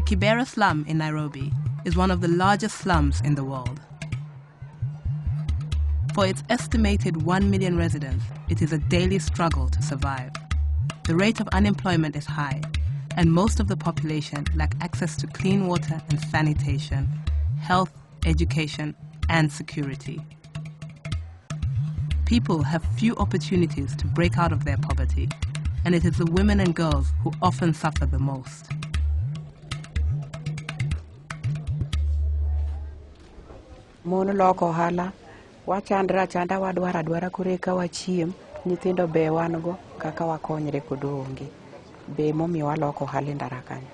The Kibera slum in Nairobi is one of the largest slums in the world. For its estimated 1 million residents, it is a daily struggle to survive. The rate of unemployment is high, and most of the population lack access to clean water and sanitation, health, education, and security. People have few opportunities to break out of their poverty, and it is the women and girls who often suffer the most. Mono loko hala, wachandra chanda wadwara kureka wachiem, nyithindo be wango kaka wakonyre kodonge. Be momi waloko hala ndara kanyo.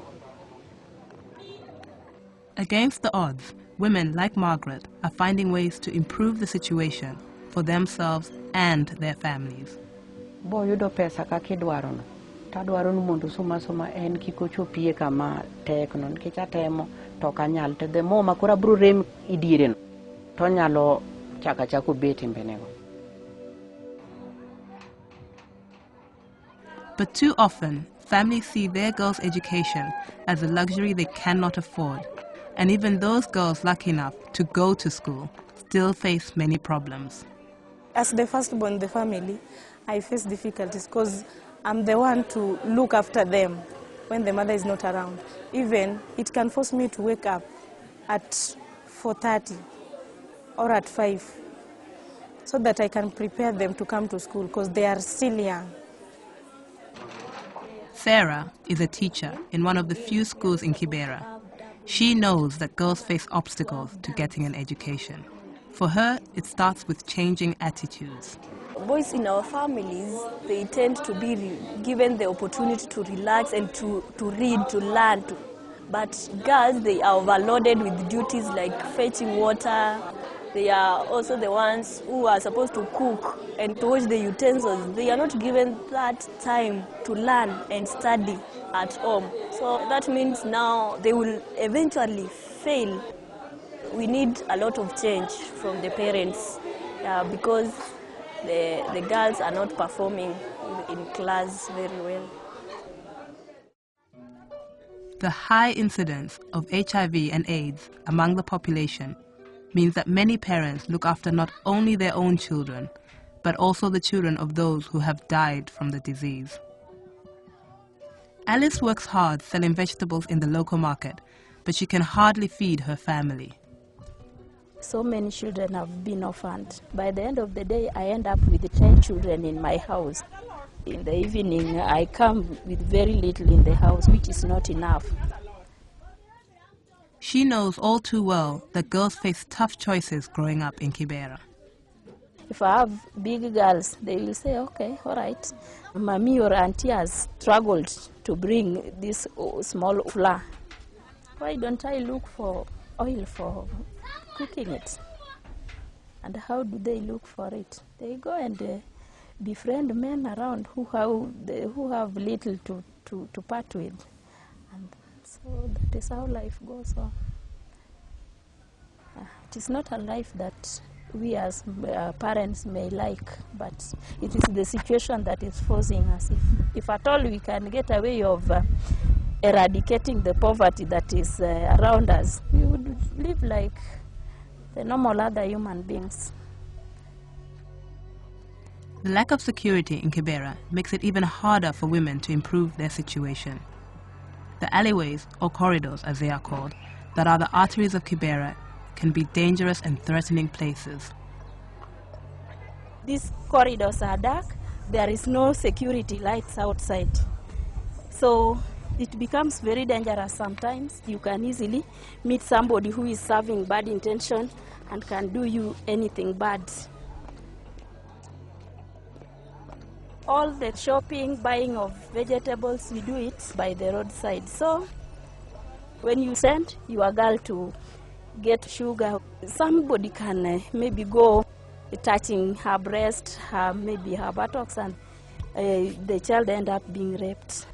Against the odds, women like Margaret are finding ways to improve the situation for themselves and their families. Bo yudo pesa kakidwaro no. Tadwaro no mondo soma en kikochopie kama tekno nikech atemo to kanyal te the more makora bro rem idiere no. Tonyalo chako beti mbenego. But too often, families see their girls' education as a luxury they cannot afford, and even those girls lucky enough to go to school still face many problems. As the firstborn in the family, I face difficulties because I'm the one to look after them when the mother is not around. Even it can force me to wake up at 4:30 or at 5 so that I can prepare them to come to school because they are still young. Sarah is a teacher in one of the few schools in Kibera. She knows that girls face obstacles to getting an education. For her, it starts with changing attitudes. Boys in our families, they tend to be given the opportunity to relax and to read, to learn. But girls, they are overloaded with duties like fetching water. They are also the ones who are supposed to cook and to wash the utensils. They are not given that time to learn and study at home. So that means now they will eventually fail. We need a lot of change from the parents because the girls are not performing in class very well. The high incidence of HIV and AIDS among the population means that many parents look after not only their own children, but also the children of those who have died from the disease. Alice works hard selling vegetables in the local market, but she can hardly feed her family. So many children have been orphaned. By the end of the day, I end up with 10 children in my house. In the evening, I come with very little in the house, which is not enough. She knows all too well that girls face tough choices growing up in Kibera. If I have big girls, they will say, okay, all right. Mommy or auntie has struggled to bring this small flour. Why don't I look for oil for cooking it? And how do they look for it? They go and befriend men around who have little to part with. And so that is how life goes on. It is not a life that we as parents may like, but it is the situation that is forcing us. If at all we can get away of eradicating the poverty that is around us, we would live like the normal other human beings. The lack of security in Kibera makes it even harder for women to improve their situation. The alleyways, or corridors as they are called, that are the arteries of Kibera can be dangerous and threatening places. These corridors are dark. There is no security lights outside. So it becomes very dangerous sometimes. You can easily meet somebody who is serving bad intention and can do you anything bad. All the shopping, buying of vegetables, we do it by the roadside. So when you send your girl to get sugar, somebody can maybe go touching her breast, maybe her buttocks, and the child end up being raped.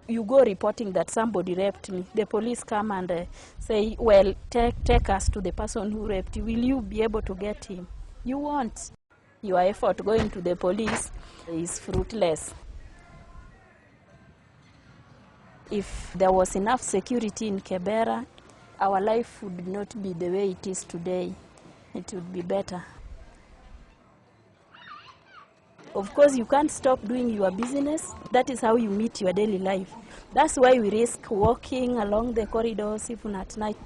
You go reporting that somebody raped me. The police come and say, well, take us to the person who raped you. Will you be able to get him? You won't. Your effort going to the police is fruitless. If there was enough security in Kibera, our life would not be the way it is today. It would be better. Of course, you can't stop doing your business. That is how you meet your daily life. That's why we risk walking along the corridors even at night.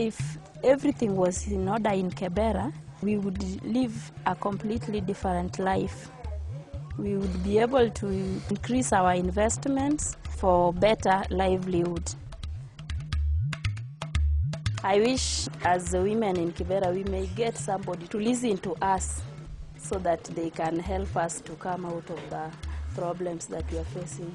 If everything was in order in Kibera, we would live a completely different life. We would be able to increase our investments for better livelihood. I wish as the women in Kibera we may get somebody to listen to us so that they can help us to come out of the problems that we are facing.